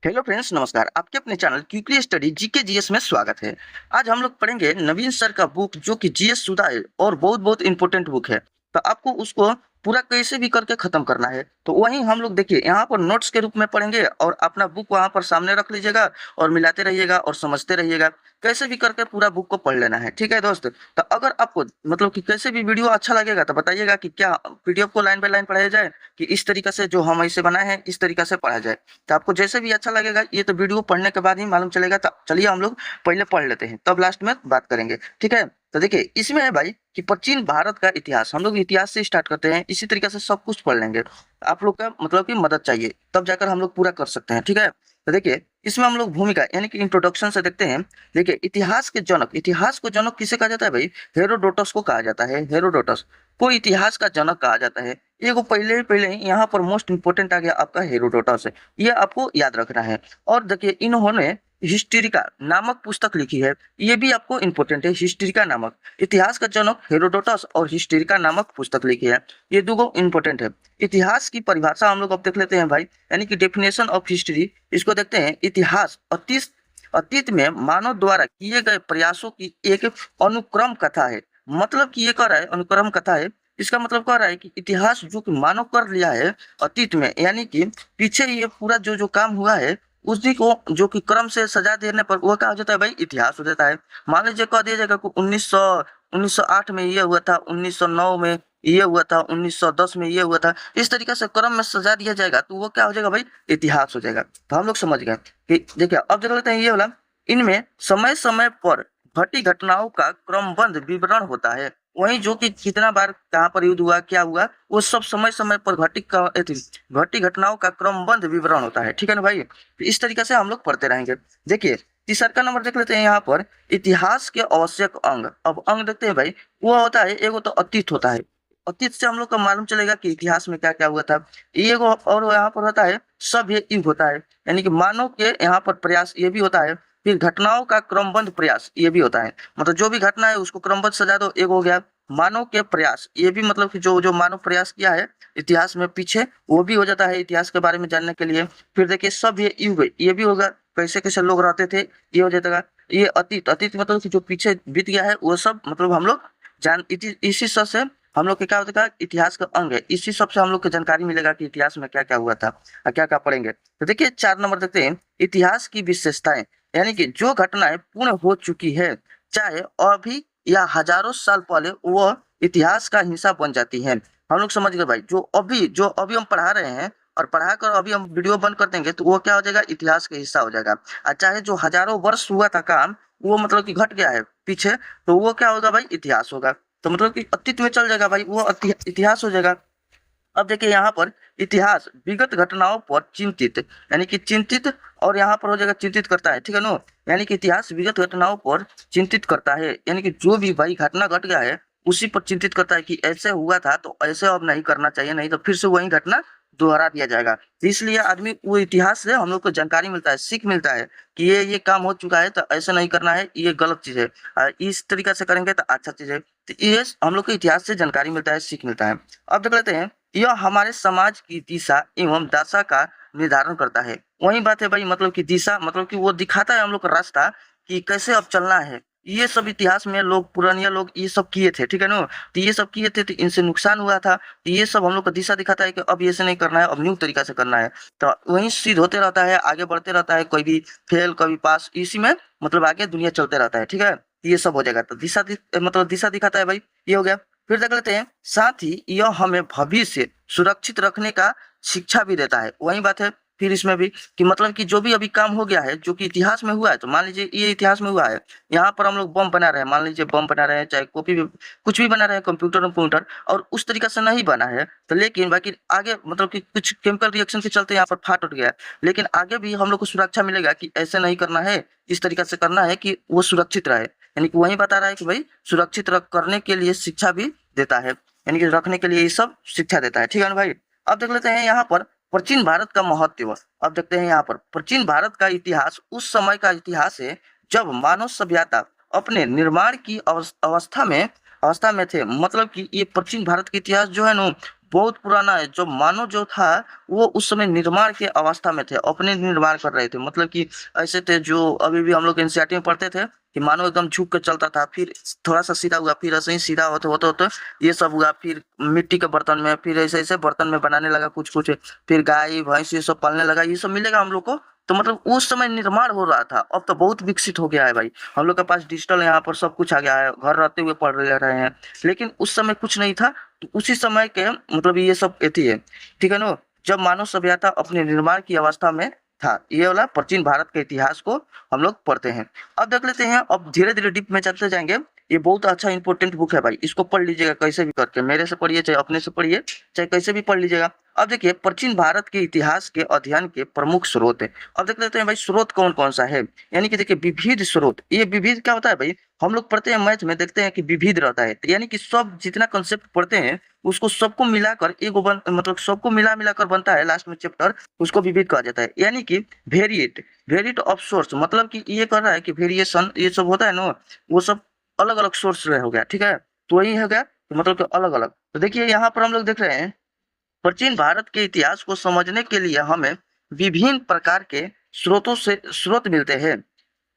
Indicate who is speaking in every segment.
Speaker 1: Hello friends, नमस्कार। आपके अपने channel quickly study GK GS में स्वागत है। आज हम लोग पढ़ेंगे नवीन सर का बुक जो कि जीएस सुधा है और बहुत बहुत इंपॉर्टेंट बुक है। तो आपको उसको पूरा कैसे भी करके खत्म करना है। तो वहीं हम लोग देखिए यहाँ पर नोट्स के रूप में पढ़ेंगे और अपना बुक वहाँ पर सामने रख लीजिएगा और मिलाते रहिएगा और समझते रहिएगा। कैसे भी करके पूरा बुक को पढ़ लेना है, ठीक है दोस्त। तो अगर आपको मतलब कि कैसे भी वीडियो अच्छा लगेगा तो बताइएगा कि क्या पीडीएफ को लाइन बाय लाइन पढ़ाया जाए कि इस तरीके से जो हम इसे बनाए हैं इस तरीके से पढ़ा जाए। तो आपको जैसे भी अच्छा लगेगा, ये तो वीडियो पढ़ने के बाद ही मालूम चलेगा। तो चलिए हम लोग पहले पढ़ लेते हैं, तब लास्ट में बात करेंगे, ठीक है। तो देखिए इसमें है भाई कि प्राचीन भारत का इतिहास। हम लोग इतिहास से स्टार्ट करते हैं, इसी तरीके से सब कुछ पढ़ लेंगे। आप लोग का मतलब कि मदद चाहिए, तब जाकर हम लोग पूरा कर सकते हैं, ठीक है। तो देखिए इसमें हम लोग भूमिका यानी कि इंट्रोडक्शन से देखते हैं। देखिए इतिहास को जनक किसे कहा जाता है भाई? हेरोडोटस को कहा जाता है। हेरोडोटस को इतिहास का जनक कहा जाता है। ये को पहले यहाँ पर मोस्ट इंपोर्टेंट आ गया आपका हेरोडोटस है, ये आपको याद रखना है। और देखिए इन्होंने हिस्ट्रिका नामक पुस्तक लिखी है, ये भी आपको इंपॉर्टेंट है। हिस्ट्रिका नामक, इतिहास का जनक हेरोडोटस और हिस्ट्रिका नामक पुस्तक लिखी है, ये दो इंपॉर्टेंट है। इतिहास की परिभाषा हम लोग अब देख लेते हैं भाई, यानी कि डेफिनेशन ऑफ हिस्ट्री। इसको देखते हैं। इतिहास अतीत में मानव द्वारा किए गए प्रयासों की एक अनुक्रम कथा है। मतलब कि ये कह रहा है अनुक्रम कथा है। इसका मतलब कह रहा है कि इतिहास जो कि मानव कर लिया है अतीत में, यानी कि पीछे ये पूरा जो जो काम हुआ है उसी को जो कि क्रम से सजा देने पर वो क्या हो जाता है भाई? इतिहास हो जाता है। मान लीजिए कह दिया जाएगा कि 1908 में ये हुआ था, 1909 में ये हुआ था, 1910 में ये हुआ था, इस तरीके से क्रम में सजा दिया जाएगा तो वो क्या हो जाएगा भाई? इतिहास हो जाएगा। तो हम लोग समझ गए कि देखिए अब देख लेते हैं ये वाला। इनमें समय समय पर घटी घटनाओं का क्रमबद्ध विवरण होता है। वहीं जो कि कितना बार कहाँ पर युद्ध हुआ, क्या हुआ, वो सब समय समय पर घटी घटनाओं का क्रमबद्ध विवरण होता है, ठीक है ना भाई। तो इस तरीके से हम लोग पढ़ते रहेंगे। देखिए तीसरा नंबर देख लेते हैं यहाँ पर, इतिहास के आवश्यक अंग। अब अंग देखते हैं भाई, वो होता है एगो तो अतीत होता है। अतीत से हम लोग को मालूम चलेगा कि इतिहास में क्या क्या हुआ था। एगो और यहाँ पर होता है सभ्य युग होता है, यानी कि मानव के यहाँ पर प्रयास, ये भी होता है। फिर घटनाओं का क्रमबद्ध प्रयास, ये भी होता है। मतलब जो भी घटना है उसको क्रमबद्ध सजा दो, एक हो गया। मानव के प्रयास, ये भी मतलब कि जो जो मानव प्रयास किया है इतिहास में पीछे, वो भी हो जाता है इतिहास के बारे में जानने के लिए। फिर देखिए सभ्य युग, ये भी होगा, कैसे कैसे लोग रहते थे, ये हो जाएगा। ये अतीत, अतीत मतलब कि जो पीछे बीत गया है वो सब मतलब हम लोग जान इसी सब से हम लोग के क्या होता है? इतिहास का अंग है। इसी सब से हम लोग को जानकारी मिलेगा कि इतिहास में क्या क्या हुआ था और क्या क्या पढ़ेंगे। तो देखिए 4 नंबर देखते हैं, इतिहास की विशेषताएं। यानी कि जो घटनाएं पूर्ण हो चुकी है, चाहे अभी या हजारों साल पहले, वो इतिहास का हिस्सा बन जाती है। हम लोग समझ गए भाई, जो अभी हम पढ़ा रहे हैं और पढ़ा कर अभी हम वीडियो बंद कर देंगे तो वो क्या हो जाएगा? इतिहास का हिस्सा हो जाएगा। और चाहे जो हजारों वर्ष हुआ था काम, वो मतलब कि घट गया है पीछे, तो वो क्या होगा भाई? इतिहास होगा। तो मतलब कि अतीत में चल जाएगा भाई, वो इतिहास हो जाएगा। अब देखिए यहाँ पर इतिहास विगत घटनाओं पर चिंतित, यानी कि चिंतित, और यहाँ पर हो जाएगा चिंतित करता है, ठीक है नो। यानी कि इतिहास विगत घटनाओं पर चिंतित करता है, यानी कि जो भी भाई घटना घट गया है उसी पर चिंतित करता है कि ऐसे हुआ था तो ऐसे अब नहीं करना चाहिए, नहीं तो फिर से वही घटना दोहरा दिया जाएगा। तो इसलिए आदमी वो इतिहास से हम लोग को जानकारी मिलता है, सीख मिलता है कि ये काम हो चुका है तो ऐसा नहीं करना है, ये गलत चीज है, इस तरीका से करेंगे तो अच्छा चीज है। तो ये हम लोग को इतिहास से जानकारी मिलता है, सीख मिलता है। अब देख लेते हैं, यह हमारे समाज की दिशा एवं दशा का निर्धारण करता है। वही बात है भाई, मतलब कि दिशा मतलब कि वो दिखाता है हम लोग का रास्ता कि कैसे अब चलना है। ये सब इतिहास में लोग, पुरानिया लोग ये सब किए थे, ठीक है ना। तो ये सब किए थे तो इनसे नुकसान हुआ था, तो ये सब हम लोग को दिशा दिखाता है कि अब ऐसे नहीं करना है, अब न्यू तरीका से करना है। तो वहीं सीध होते रहता है, आगे बढ़ते रहता है, कोई भी फेल कभी पास, इसी में मतलब आगे दुनिया चलते रहता है, ठीक है। ये सब हो जाएगा। तो मतलब दिशा दिखाता है भाई, ये हो गया। फिर देख लेते हैं, साथ ही यह हमें भविष्य सुरक्षित रखने का शिक्षा भी देता है। वही बात है फिर इसमें भी कि मतलब कि जो भी अभी काम हो गया है जो कि इतिहास में हुआ है, तो मान लीजिए ये इतिहास में हुआ है, यहाँ पर हम लोग बम बना रहे हैं, मान लीजिए बम बना रहे हैं, चाहे कॉपी भी कुछ भी बना रहे हैं, कंप्यूटर और उस तरीका से नहीं बना है, तो लेकिन बाकी आगे मतलब कि कुछ केमिकल रिएक्शन के चलते यहाँ पर फाट उठ गया, लेकिन आगे भी हम लोग को सुरक्षा मिलेगा कि ऐसे नहीं करना है, इस तरीका से करना है कि वो सुरक्षित रहे। यानी कि वही बता रहा है कि भाई सुरक्षित करने के लिए शिक्षा भी देता है, यानी कि रखने के लिए ये सब शिक्षा देता है, ठीक है ना भाई। अब देख लेते हैं यहाँ पर प्राचीन भारत का महत्व। अब देखते हैं यहाँ पर प्राचीन भारत का इतिहास उस समय का इतिहास है जब मानव सभ्यता अपने निर्माण की अवस्था में थे। मतलब कि ये प्राचीन भारत का इतिहास जो है ना, बहुत पुराना है। जो मानव जो था वो उस समय निर्माण के अवस्था में थे, अपने निर्माण कर रहे थे। मतलब कि ऐसे थे जो अभी भी हम लोग एनसीईआरटी में पढ़ते थे कि मानव एकदम झुक कर चलता था, फिर थोड़ा सा सीधा हुआ, फिर ऐसे ही सीधा होते होते होते ये सब हुआ, फिर मिट्टी के बर्तन में, फिर ऐसे ऐसे बर्तन में बनाने लगा कुछ कुछ, फिर गाय भैंस ये सब पालने लगा। ये सब मिलेगा हम लोग को। तो मतलब उस समय निर्माण हो रहा था, अब तो बहुत विकसित हो गया है भाई। हम लोग के पास डिजिटल यहाँ पर सब कुछ आ गया है, घर रहते हुए पढ़ रहे हैं। लेकिन उस समय कुछ नहीं था। तो उसी समय के मतलब ये सब एथी है, ठीक है ना, जब मानव सभ्यता अपने निर्माण की अवस्था में था। ये वाला प्राचीन भारत के इतिहास को हम लोग पढ़ते हैं। अब देख लेते हैं, अब धीरे धीरे डीप में चलते जाएंगे। ये बहुत अच्छा इंपॉर्टेंट बुक है भाई, इसको पढ़ लीजिएगा कैसे भी करके, मेरे से पढ़िए चाहे अपने से पढ़िए, चाहे कैसे भी पढ़ लीजिएगा। अब देखिए, प्राचीन भारत के इतिहास के अध्ययन के प्रमुख स्रोत है। अब देख लेते हैं भाई स्रोत कौन कौन सा है। यानी कि देखिए विविध स्रोत, ये विविध क्या होता है भाई, हम लोग पढ़ते हैं मैथ में, देखते हैं कि विविध रहता है। तो यानी कि सब जितना कंसेप्ट पढ़ते हैं उसको सबको मिलाकर मतलब सबको मिला मिलाकर बनता है लास्ट में चैप्टर, उसको विविध कहा जाता है। यानी कि वेरिएट, वेरिएट ऑफ सोर्स, मतलब कि ये कर रहा है कि वेरिएशन ये सब होता है ना, वो सब अलग अलग सोर्स हो गया, ठीक है। तो वही हो गया, तो मतलब कि अलग अलग। तो देखिए यहाँ पर हम लोग देख रहे हैं, प्राचीन भारत के इतिहास को समझने के लिए हमें विभिन्न प्रकार के स्रोतों से स्रोत मिलते हैं।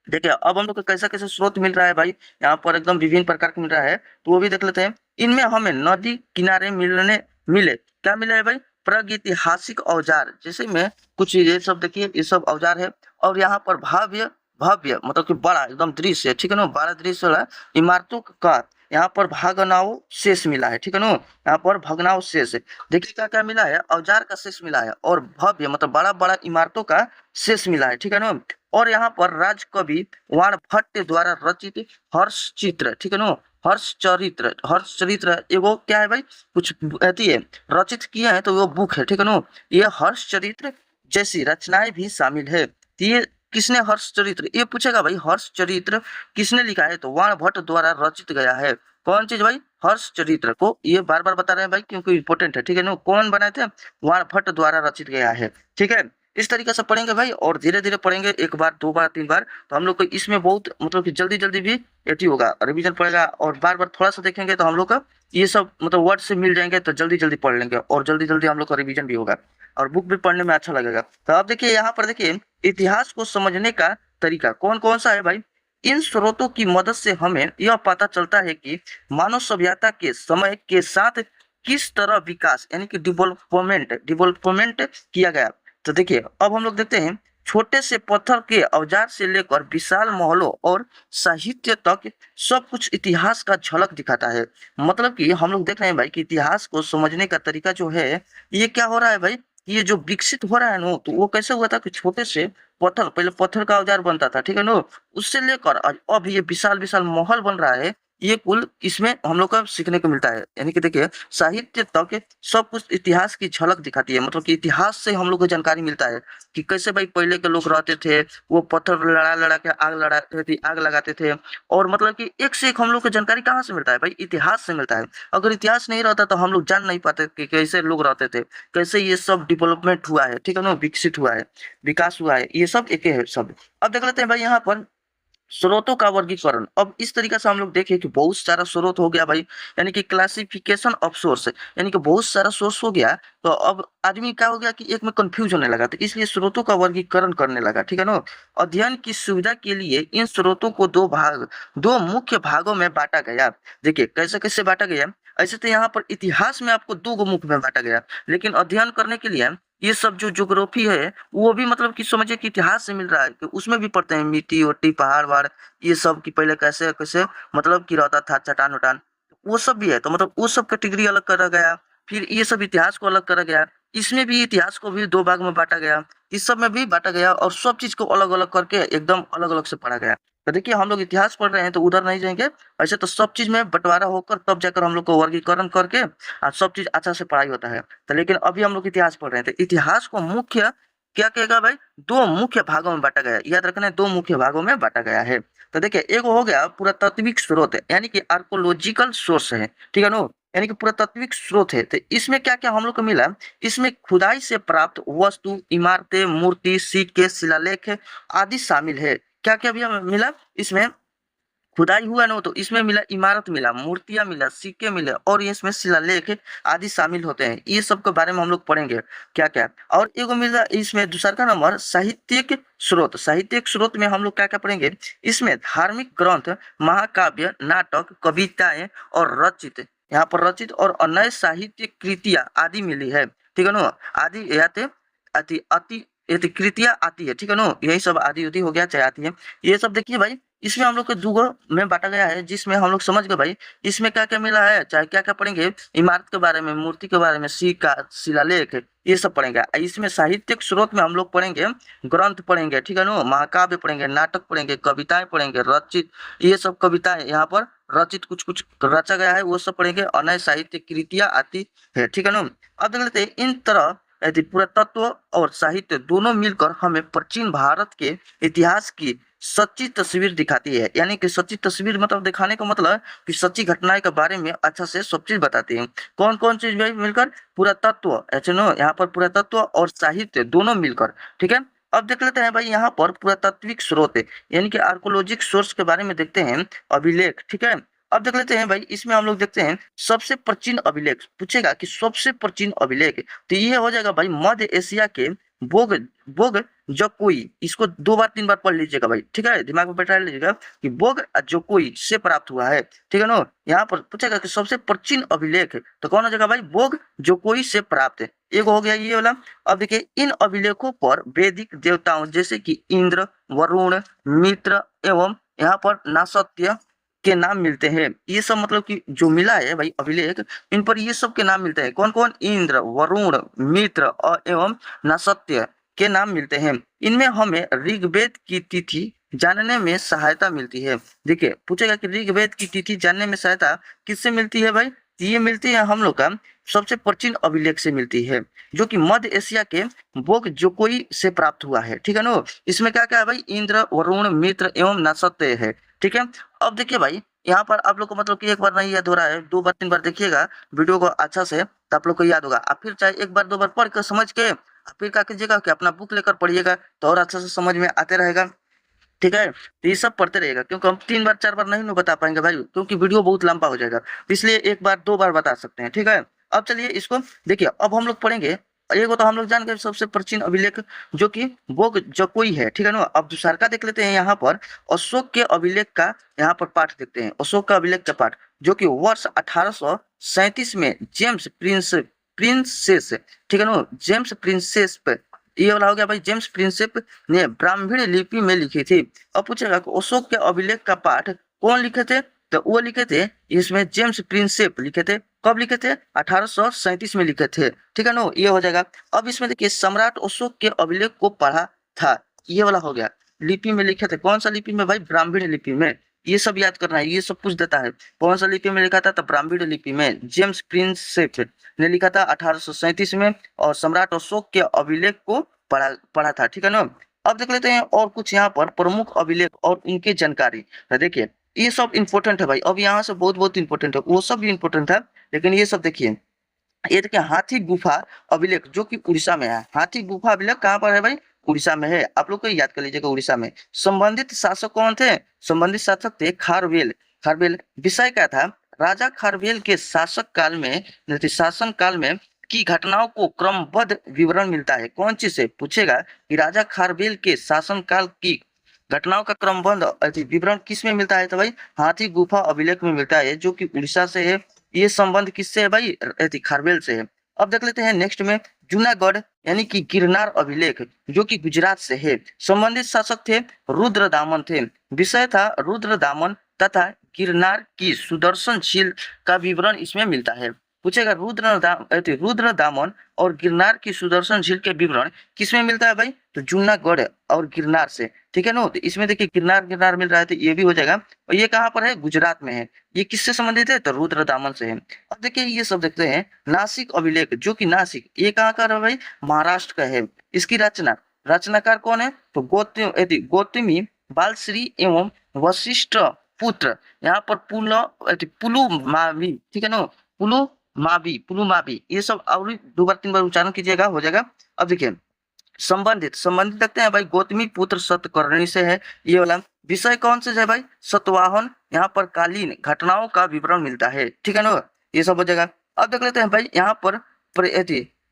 Speaker 1: देखिए अब हम लोग को कैसा कैसा स्रोत मिल रहा है भाई, यहाँ पर एकदम विभिन्न प्रकार का मिल रहा है, तो वो भी देख लेते हैं। इनमें हमें नदी किनारे मिले क्या मिले है भाई, प्रागैतिहासिक औजार, जैसे में कुछ ये सब देखिए, ये सब औजार है। और यहाँ पर भव्य भव्य मतलब कि बड़ा एकदम दृश्य, ठीक है ना, बड़ा दृश्य वाला इमारतों का यहाँ पर भग्नाव शेष मिला है, ठीक है ना, यहाँ पर भग्नाव शेष। देखिए क्या क्या मिला है, औजार का शेष मिला है, और भव्य मतलब बड़ा बड़ा इमारतों का शेष मिला है, ठीक है ना। और यहाँ पर राजकवि वाणभट्ट द्वारा रचित हर्ष चित्र, ठीक है ना, हर्ष चरित्र एगो क्या है भाई, कुछ अथी है, रचित किए हैं तो वो बुक है, ठीक है ना। ये हर्ष चरित्र जैसी रचनाएं भी शामिल है। तो ये किसने हर्ष चरित्र, ये पूछेगा भाई हर्ष चरित्र किसने लिखा है, तो वाणभट्ट द्वारा रचित गया है। कौन चीज भाई, हर्ष चरित्र को, ये बार बार बता रहे हैं भाई क्योंकि इंपॉर्टेंट है, ठीक है ना। कौन बनाए थे, वाणभट्ट द्वारा रचित गया है, ठीक है। इस तरीके से पढ़ेंगे भाई, और धीरे धीरे पढ़ेंगे, एक बार दो बार तीन बार, तो हम लोग को इसमें बहुत मतलब कि जल्दी जल्दी भी एटी होगा, रिवीजन पड़ेगा। और बार बार थोड़ा सा देखेंगे तो हम लोग का ये सब मतलब वर्ड से मिल जाएंगे, तो जल्दी जल्दी पढ़ लेंगे, और जल्दी जल्दी हम लोग का रिवीजन भी होगा, और बुक भी पढ़ने में अच्छा लगेगा। तो अब देखिए यहाँ पर देखिए, इतिहास को समझने का तरीका कौन कौन सा है भाई। इन स्रोतों की मदद से हमें यह पता चलता है कि मानव सभ्यता के समय के साथ किस तरह विकास यानी कि डेवलपमेंट किया गया। तो देखिए अब हम लोग देखते हैं, छोटे से पत्थर के औजार से लेकर विशाल महलों और साहित्य तक सब कुछ इतिहास का झलक दिखाता है। मतलब कि हम लोग देख रहे हैं भाई कि इतिहास को समझने का तरीका जो है, ये क्या हो रहा है भाई, ये जो विकसित हो रहा है ना, तो वो कैसे हुआ था कि छोटे से पत्थर, पहले पत्थर का औजार बनता था, ठीक है ना, उससे लेकर अब ये विशाल विशाल महल बन रहा है। ये कुल इसमें हम लोग का सीखने को मिलता है। यानी कि देखिए साहित्य तक सब कुछ इतिहास की झलक दिखाती है। मतलब कि इतिहास से हम लोग को जानकारी मिलता है कि कैसे भाई पहले के लोग रहते थे, वो पत्थर लड़ा लड़ा के आग लगाते थे। और मतलब कि एक से एक हम लोग को जानकारी कहाँ से मिलता है भाई, इतिहास से मिलता है। अगर इतिहास नहीं रहता तो हम लोग जान नहीं पाते कि कैसे लोग रहते थे, कैसे ये सब डेवलपमेंट हुआ है, ठीक है ना, विकसित हुआ है, विकास हुआ है, ये सब एक है सब। अब देख लेते हैं भाई यहाँ पर स्रोतों का वर्गीकरण। अब इस तरीके से हम लोग देखें कि बहुत सारा स्रोत हो गया भाई, यानी कि क्लासिफिकेशन ऑफ सोर्स, यानी कि बहुत सारा सोर्स हो गया। तो अब आदमी क्या हो गया कि एक में कंफ्यूज होने लगा, तो इसलिए स्रोतों का वर्गीकरण करने लगा, ठीक है ना। अध्ययन की सुविधा के लिए इन स्रोतों को दो मुख्य भागों में बांटा गया। देखिए कैसे कैसे बांटा गया। ऐसे तो यहाँ पर इतिहास में आपको दो गो मुख्य में बांटा गया, लेकिन अध्ययन करने के लिए ये सब जो ज्योग्राफी है वो भी मतलब कि समझिए कि इतिहास से मिल रहा है, कि उसमें भी पढ़ते हैं मिट्टी ओट्टी पहाड़ वहाड़ ये सब, कि पहले कैसे कैसे मतलब कि रहता था, चट्टान उटान, वो सब भी है। तो मतलब वो सब कैटेगरी अलग करा गया, फिर ये सब इतिहास को अलग करा गया। इसमें भी इतिहास को भी दो भाग में बांटा गया, इस सब में भी बांटा गया, और सब चीज को अलग अलग करके एकदम अलग अलग से पढ़ा गया। तो देखिए हम लोग इतिहास पढ़ रहे हैं तो उधर नहीं जाएंगे, ऐसे तो सब चीज में बंटवारा होकर तब जाकर हम लोग को वर्गीकरण करके और सब चीज अच्छा से पढ़ाई होता है। तो लेकिन अभी हम लोग इतिहास पढ़ रहे हैं, तो इतिहास को मुख्य क्या कहेगा भाई, दो मुख्य भागों में बांटा गया। याद रखना है, दो मुख्य भागों में बांटा गया है। तो देखिए एक हो गया पुरातात्विक स्रोत है, यानी कि आर्कोलॉजिकल सोर्स है, ठीक है ना, यानी कि पुरातात्विक स्रोत है। तो इसमें क्या क्या हम लोग को मिला, इसमें खुदाई से प्राप्त वस्तु, इमारतें, मूर्ति, सिक्के, शिलालेख आदि शामिल है। क्या क्या भी हमें मिला इसमें, खुदाई हुआ ना, तो इसमें मिला इमारत, मिला मूर्तियां, मिला सिक्के मिले, और ये इसमें शिलालेख आदि शामिल होते हैं। ये सब के बारे में हम लोग पढ़ेंगे क्या क्या। और एगो मिला इसमें दूसरा का नंबर साहित्यिक स्रोत। साहित्यिक स्रोत में हम लोग क्या क्या पढ़ेंगे, इसमें धार्मिक ग्रंथ, महाकाव्य, नाटक, कविताएं और रचित, यहाँ पर रचित और अन्य साहित्य कृतियां आदि मिली है, ठीक है ना। आदि याते अति अति अति कृतियां आती है, ठीक है ना। यही सब आदि उदी हो गया, चाहे आती है। ये सब देखिए भाई, इसमें हम लोग को दूगो में बांटा गया है, जिसमें हम लोग समझ गए भाई इसमें क्या क्या मिला है, चाहे क्या क्या पढ़ेंगे, इमारत के बारे में, मूर्ति के बारे में, सिक्का, शिलालेख, ये सब पढ़ेंगे। इसमें साहित्यिक स्रोत में हम लोग पढ़ेंगे ग्रंथ पढ़ेंगे, ठीक है ना, महाकाव्य पढ़ेंगे, नाटक पढ़ेंगे, कविताएं पढ़ेंगे, रचित, ये सब कविताएं यहाँ पर रचित कुछ कुछ रचा गया है वो सब पढ़ेंगे, और नए साहित्य कृतियां आती है, ठीक है ना। अब देख लेते हैं इन तरह यदि पुरातत्व और साहित्य दोनों मिलकर हमें प्राचीन भारत के इतिहास की सच्ची तस्वीर दिखाती है। यानी कि सच्ची तस्वीर मतलब दिखाने का मतलब कि सच्ची घटनाएं के बारे में अच्छा से सब चीज बताती है। कौन कौन चीज भाई मिलकर, पुरातत्व, यहाँ पर पुरातत्व और साहित्य दोनों मिलकर, ठीक है। अब देख लेते हैं भाई यहाँ पर पुरातात्विक स्रोत है, यानी कि आर्कोलॉजिक सोर्स के बारे में देखते हैं, अभिलेख, ठीक है। अब देख लेते हैं भाई, इसमें हम लोग देखते हैं सबसे प्राचीन अभिलेख, पूछेगा कि सबसे प्राचीन अभिलेख, तो ये हो जाएगा भाई मध्य एशिया के बोग बोग जोकोई। इसको 2 बार 3 बार पढ़ लीजिएगा भाई, ठीक है, दिमाग में बैठा लीजिएगा कि बोग जोकोई से प्राप्त हुआ है, ठीक है ना। यहाँ पर पूछेगा कि सबसे प्राचीन अभिलेख, तो कौन हो जाएगा भाई, बोग जोकोई से प्राप्त है, एक हो गया ये वाला। अब देखिए इन अभिलेखों पर वैदिक देवताओं जैसे कि इंद्र, वरुण, मित्र एवं यहाँ पर नासत्य के नाम मिलते हैं। ये सब मतलब कि जो मिला है भाई अभिलेख, इन पर ये सब के नाम मिलते हैं। कौन कौन, इंद्र, वरुण, मित्र और एवं नासत्य के नाम मिलते हैं। इनमें हमें ऋग्वेद की तिथि जानने में सहायता मिलती है। देखिए पूछेगा कि ऋग्वेद की तिथि जानने में सहायता किससे मिलती है भाई, ये मिलती है हम लोग का सबसे प्राचीन अभिलेख से मिलती है, जो कि मध्य एशिया के बोग जोकोई से प्राप्त हुआ है, ठीक है ना। इसमें क्या क्या है भाई, इंद्र, वरुण, मित्र एवं नासत्य है, ठीक है। अब देखिए भाई यहाँ पर आप लोग को मतलब कि एक बार नहीं याद हो रहा है, 2 बार 3 बार देखिएगा वीडियो को अच्छा से, तो आप लोग को याद होगा। आप फिर चाहे 1 बार 2 बार पढ़ कर समझ के फिर क्या कीजिएगा कि अपना बुक लेकर पढ़िएगा, तो और अच्छा से समझ में आते रहेगा, ठीक है। तो ये सब पढ़ते रहेगा, क्योंकि हम 3 बार 4 बार नहीं ना बता पाएंगे भाई, क्योंकि वीडियो बहुत लंबा हो जाएगा, तो इसलिए 1 बार 2 बार बता सकते हैं, ठीक है। अब चलिए इसको देखिए, अब हम लोग पढ़ेंगे, एगो तो हम लोग जान गए सबसे प्राचीन अभिलेख जो कि बोग जकोई है, ठीक है ना। अब दूसरा का देख लेते हैं यहाँ पर अशोक के अभिलेख का, यहाँ पर पाठ देखते हैं, अशोक का अभिलेख का पाठ, जो कि वर्ष 1837 में जेम्स प्रिंसेस, ठीक है ना, जेम्स प्रिंसेस पे, ये वाला हो गया भाई, जेम्स प्रिंसेप ने ब्राह्मी लिपि में लिखी थी। अब पूछेगा कि अशोक के अभिलेख का पाठ कौन लिखे थे, तो वो लिखे थे इसमें जेम्स प्रिंसेप लिखे थे। कब लिखे थे, 1837 में लिखे थे, ठीक है ना, ये हो जाएगा। अब इसमें देखिए सम्राट अशोक के अभिलेख को पढ़ा था, ये वाला हो गया, लिपि में लिखे थे, कौन सा लिपि में भाई, ब्राह्मी लिपि में। ये सब याद करना है, ये सब पूछ देता है, कौन सा लिपि में लिखा था, तो ब्राह्मी लिपि में जेम्स प्रिंसेप ने लिखा था 1837 में, और सम्राट अशोक के अभिलेख को पढ़ा था, ठीक है ना। अब देख लेते हैं और कुछ यहाँ पर प्रमुख अभिलेख और उनकी जानकारी। तो देखिए ये सब इंपॉर्टेंट है भाई, अब यहाँ से बहुत बहुत इंपॉर्टेंट है, वो सब भी इंपॉर्टेंट है, लेकिन ये सब देखिए, ये देखिए हाथी गुफा अभिलेख जो कि उड़ीसा में है। हाथी गुफा अभिलेख कहाँ पर है भाई, उड़ीसा में है, आप लोग को याद कर लीजिएगा, उड़ीसा में। संबंधित शासक कौन थे, संबंधित शासक थे खारवेल। खारवेल विषय क्या था, राजा खारवेल के शासन काल में की घटनाओं को क्रमबद्ध विवरण मिलता है। कौन चीज से पूछेगा कि राजा खारवेल के शासन काल की घटनाओं का क्रमबद्ध विवरण किस में मिलता है, तो भाई हाथी गुफा अभिलेख में मिलता है, जो कि उड़ीसा से है। ये संबंध किससे है भाई, खारवेल से है। अब देख लेते हैं नेक्स्ट में जूनागढ़ यानी कि गिरनार अभिलेख, जो कि गुजरात से है। संबंधित शासक थे रुद्रदामन थे। विषय था रुद्रदामन तथा गिरनार की सुदर्शन झील का विवरण इसमें मिलता है। पूछेगा रुद्रदामन और गिरनार की सुदर्शन झील के विवरण किसमें मिलता है भाई, तो जूनागढ़ और गिरनार से, ठीक है ना। तो इसमें देखिए गिरनार गिरनार मिल रहा है, तो ये भी हो जाएगा। और ये कहाँ पर है, गुजरात में है। ये किससे संबंधित है, तो रुद्रदामन से है। अब देखिए ये सब देखते हैं नासिक अभिलेख, जो कि नासिक, ये कहाँ का है भाई, महाराष्ट्र का है। इसकी रचनाकार कौन है, तो गौतमी बालश्री एवं वशिष्ठ पुत्र, यहाँ पर पुलुमावी, ठीक है ना, पुलुमावी, ये सब और 2 बार 3 बार उच्चारण कीजिएगा, हो जाएगा। अब देखिए संबंधित संबंधित देखते हैं भाई, गौतमी पुत्र सतकर्णी से है ये वाला। विषय कौन से है भाई, सतवाहन, यहाँ पर कालीन घटनाओं का विवरण मिलता है, ठीक है ना, ये सब हो जाएगा। अब देख लेते हैं भाई यहाँ पर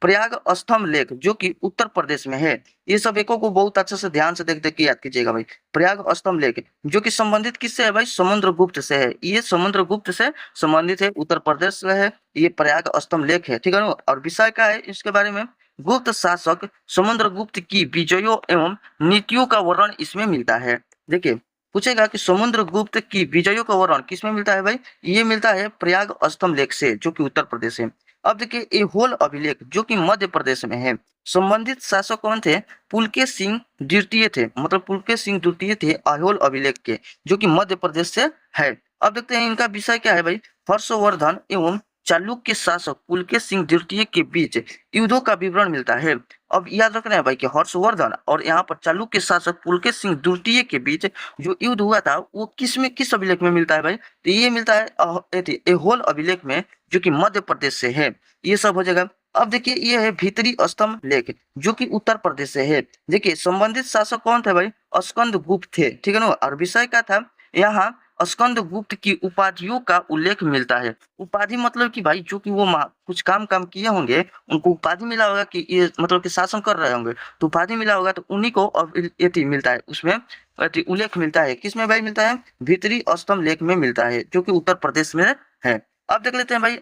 Speaker 1: प्रयाग स्तंभ लेख जो कि उत्तर प्रदेश में है। ये सब एकों को बहुत अच्छे से ध्यान से देख देख के याद कीजिएगा भाई। प्रयाग स्तंभ लेख जो कि संबंधित किससे है भाई, समुद्रगुप्त से है। ये समुद्रगुप्त से संबंधित है, उत्तर प्रदेश से है, ये प्रयाग स्तंभ लेख है, ठीक है ना। और विषय का है इसके बारे में, गुप्त शासक समुद्रगुप्त की विजयों एवं नीतियों का वर्णन इसमें मिलता है। देखिए पूछेगा कि समुद्रगुप्त की विजयों का वर्णन किसमें मिलता है भाई, ये मिलता है प्रयाग स्तंभ लेख से जो कि उत्तर प्रदेश है। अब देखिए ऐहोल अभिलेख जो कि मध्य प्रदेश में है। संबंधित शासक कौन थे, पुलकेश सिंह द्वितीय थे, मतलब पुलकेश सिंह द्वितीय थे ऐहोल अभिलेख के, जो कि मध्य प्रदेश से है। अब देखते हैं इनका विषय क्या है भाई, हर्षवर्धन एवं चालुक्य शासक पुलकेश सिंह द्वितीय के बीच युद्धों का विवरण मिलता है। अब याद रखना है भाई कि हर्षवर्धन और यहाँ पर चालुक्य शासक पुलकेश सिंह द्वितीय के बीच जो युद्ध हुआ था वो किस अभिलेख में मिलता है भाई, तो ये मिलता है ऐहोल अभिलेख में जो कि मध्य प्रदेश से है। ये सब हो जाएगा। अब देखिए ये है भीतरी स्तंभ लेख जो कि उत्तर प्रदेश से है। देखिए संबंधित शासक कौन थे भाई, स्कंद गुप्त थे, ठीक है ना। और विषय क्या था, यहाँ स्कंद गुप्त की उपाधियों का उल्लेख मिलता है। उपाधि मतलब कि भाई जो कि वो कुछ काम किए होंगे, उनको उपाधि मिला होगा कि ये मतलब कि शासन कर रहे होंगे, तो उपाधि मिला होगा तो उन्हीं को अब ये मिलता है, उसमें उल्लेख मिलता है। किसमें भाई मिलता है, भीतरी स्तंभ लेख में मिलता है जो कि उत्तर प्रदेश में है। अब देख लेते हैं भाई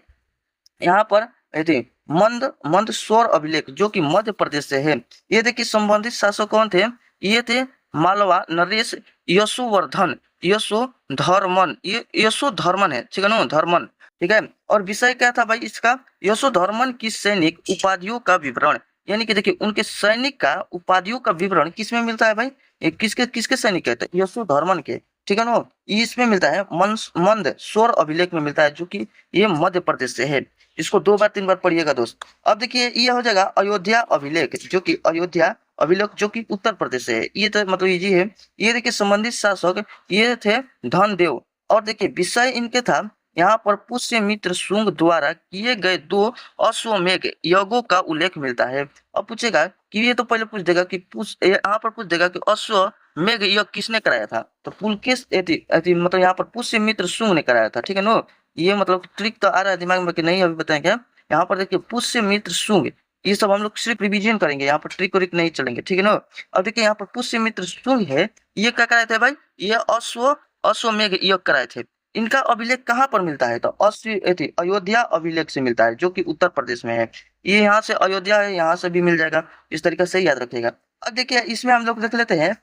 Speaker 1: यहाँ पर मंदसौर अभिलेख जो कि मध्य प्रदेश से है। ये देखिए संबंधित शासक कौन थे, ये थे मालवा नरेश यशोवर्धन यशोधर्मन, ये यशोधर्मन है, ठीक है ना, धर्मन, ठीक है। और विषय क्या था भाई इसका, यशोधर्मन की सैनिक उपाधियों का विवरण, यानी कि देखिए उनके सैनिक का उपाधियों का विवरण किसमें मिलता है भाई, किसके किसके सैनिक है, यशोधर्मन के, ठीक है ना। इसमें मिलता है मंदसौर अभिलेख में मिलता है जो कि ये मध्य प्रदेश से है। इसको 2 बार 3 बार पढ़िएगा दोस्त। अब देखिए ये हो जाएगा अयोध्या अभिलेख जो कि अयोध्या अभिलेख जो कि उत्तर प्रदेश से है। ये तो मतलब इजी है। ये देखिए संबंधित शासक ये थे धनदेव। और देखिए विषय इनके था यहाँ पर पुष्यमित्र शुंग द्वारा किए गए 2 अश्वमेध यज्ञों का उल्लेख मिलता है। अब पूछेगा कि ये तो पहले पूछ देगा कि यहाँ पर पूछ देगा कि अश्वमेध यज्ञ किसने कराया था, तो पुलकेश मतलब यहाँ पर पुष्यमित्र शुंग ने कराया था, ठीक है ना। ये मतलब ट्रिक तो आ रहा है दिमाग में कि नहीं, अभी बताएंगे। यहाँ पर देखिए पुष्यमित्र शुंग, ये सब हम लोग सिर्फ रिवीजन करेंगे, यहाँ पर ट्रिक व्रिक नहीं चलेंगे, ठीक है ना। अब देखिए यहाँ पर पुष्यमित्र शुंग है, ये क्या कराए थे भाई, ये अश्वमेध यज्ञ कराए थे। इनका अभिलेख कहाँ पर मिलता है, तो अयोध्या अभिलेख से मिलता है जो कि उत्तर प्रदेश में है। ये यहाँ से अयोध्या है, यहाँ से भी मिल जाएगा, इस तरीके से याद रखिएगा। अब देखिए इसमें हम लोग देख लेते हैं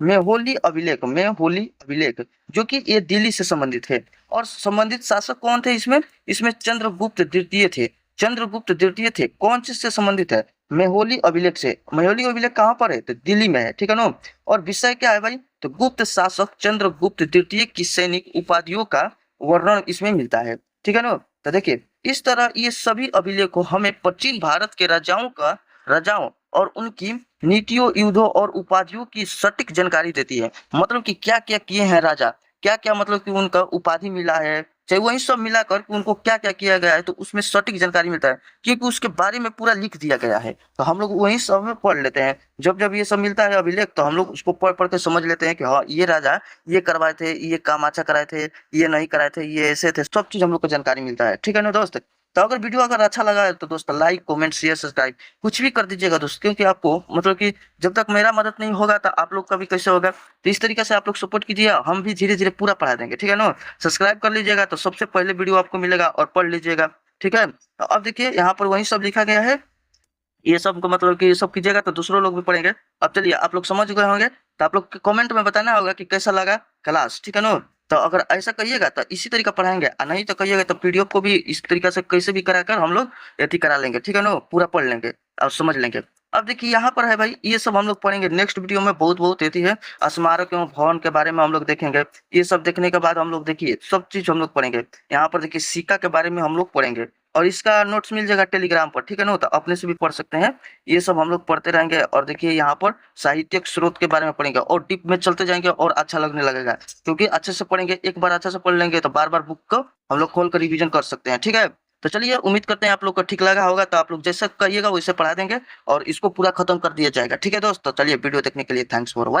Speaker 1: मेहोली अभिलेख जो कि ये दिल्ली से संबंधित है। और संबंधित शासक कौन थे इसमें चंद्रगुप्त द्वितीय थे। चंद्रगुप्त द्वितीय थे, कौन चीज से संबंधित है, मेहोली अभिलेख से। मेहोली अभिलेख कहाँ पर है, तो दिल्ली में है, ठीक है ना। और विषय क्या है भाई, तो गुप्त शासक चंद्रगुप्त द्वितीय की सैनिक उपाधियों का वर्णन इसमें मिलता है, ठीक है ना। तो देखिए इस तरह ये सभी अभिलेखों हमें प्राचीन भारत के राजाओं और उनकी नीतियों, युद्धों और उपाधियों की सटीक जानकारी देती है। मतलब कि क्या क्या किए हैं राजा, क्या क्या मतलब कि उनका उपाधि मिला है, चाहे वही सब मिलाकर कि उनको क्या क्या किया गया है, तो उसमें सटीक जानकारी मिलता है क्योंकि उसके बारे में पूरा लिख दिया गया है। तो हम लोग वही सब में पढ़ लेते हैं। जब जब ये सब मिलता है अभिलेख तो हम लोग उसको पढ़ पढ़ के समझ लेते हैं कि हाँ ये राजा ये करवाए थे, ये काम अच्छा कराए थे, ये नहीं कराए थे, ये ऐसे थे, सब चीज हम लोग को जानकारी मिलता है, ठीक है ना दोस्त। तो अगर वीडियो अगर अच्छा लगा है तो दोस्त लाइक कमेंट शेयर सब्सक्राइब कुछ भी कर दीजिएगा दोस्त, क्योंकि आपको मतलब कि जब तक मेरा मदद नहीं होगा तो आप लोग का भी कैसे होगा। तो इस तरीके से आप लोग सपोर्ट कीजिए, हम भी धीरे धीरे पूरा पढ़ा देंगे, ठीक है ना। सब्सक्राइब कर लीजिएगा तो सबसे पहले वीडियो आपको मिलेगा और पढ़ लीजिएगा, ठीक है। तो अब देखिए यहाँ पर वही सब लिखा गया है, ये सब को मतलब कि ये सब कीजिएगा तो दूसरों लोग भी पढ़ेंगे। अब चलिए आप लोग समझ गए होंगे तो आप लोग कमेंट में बताना होगा कि कैसा लगा क्लास, ठीक है ना। तो अगर ऐसा कहिएगा तो इसी तरीका पढ़ाएंगे, और नहीं तो कहिएगा तो पीडीएफ को भी इस तरीके से कैसे भी कराकर हम लोग यति करा लेंगे, ठीक है ना, पूरा पढ़ लेंगे और समझ लेंगे। अब देखिए यहाँ पर है भाई ये सब हम लोग पढ़ेंगे नेक्स्ट वीडियो में, बहुत बहुत यति है स्मारक एवं भवन के बारे में हम लोग देखेंगे। ये सब देखने के बाद हम लोग देखिए सब चीज हम लोग पढ़ेंगे। यहाँ पर देखिए सिक्का के बारे में हम लोग पढ़ेंगे और इसका नोट्स मिल जाएगा टेलीग्राम पर, ठीक है ना, तो अपने से भी पढ़ सकते हैं। ये सब हम लोग पढ़ते रहेंगे और देखिए यहाँ पर साहित्यिक स्रोत के बारे में पढ़ेंगे और डीप में चलते जाएंगे और अच्छा लगने लगेगा, क्योंकि अच्छे से पढ़ेंगे, एक बार अच्छे से पढ़ लेंगे तो बार बार बुक को हम लोग खोल कर रिवीजन कर सकते हैं, ठीक है। तो चलिए, उम्मीद करते हैं आप लोग को ठीक लगा होगा, तो आप लोग जैसा कहिएगा वैसे पढ़ा देंगे और इसको पूरा खत्म कर दिया जाएगा। ठीक है दोस्तों, चलिए वीडियो देखने के लिए थैंक्स फॉर वॉचिंग।